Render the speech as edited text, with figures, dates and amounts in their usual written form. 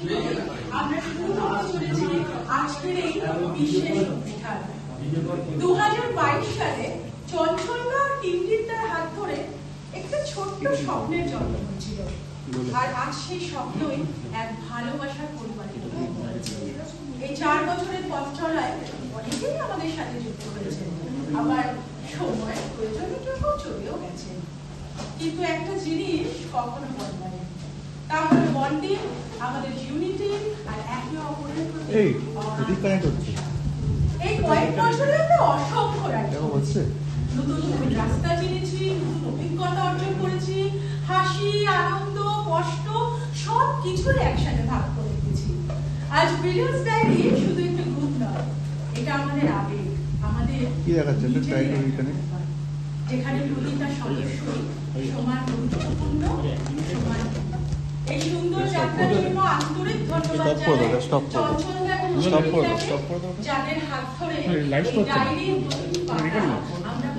করে আমরা শুরু করতে চলেছি আজকের এই বিশেষ অনুষ্ঠান। 2022 সালে চঞ্চলদা টিমটির হাত ধরে একটা ছোট্ট স্বপ্নের জন্ম হয়েছিল, আর আজ সেই স্বপ্নই এক ভালোবাসার পরিবারের রূপ হয়েছে। এই 4 বছরের পথ চলায় অনেকেই আমাদের সাথে যুক্ত হয়েছে, আবার সময়ের প্রয়োজনে কেউ চলেও গেছে, কিন্তু একটা জিনিস কখনো বদলায়, তা হলো বন্ডিং, আমাদের ইউনিটি আর একে অপরের প্রতি এই কয়েক বছরে আমরা অসংখ্য নতুন নতুন রাস্তা চিনেছি, নতুন অভিজ্ঞতা অর্জন করেছি, হাসি, আনন্দ, কষ্ট সব কিছুর একসাথে ভাগ করে দিয়েছি। আজ ব্রিলিয়ান্স ডায়েরি শুধু একটা গ্রুপ নয়, এটা আমাদের আবেগ, আমাদের যেখানে প্রতিটা সদস্যই সমান গুরুত্বপূর্ণ, সমান। এই সুন্দর যাত্রার জন্য আন্তরিক ধন্যবাদ জানাই চঞ্চলদা এবং যাদের হাত ধরে এই ডায়েরির প্রতিটি পাতা আমরা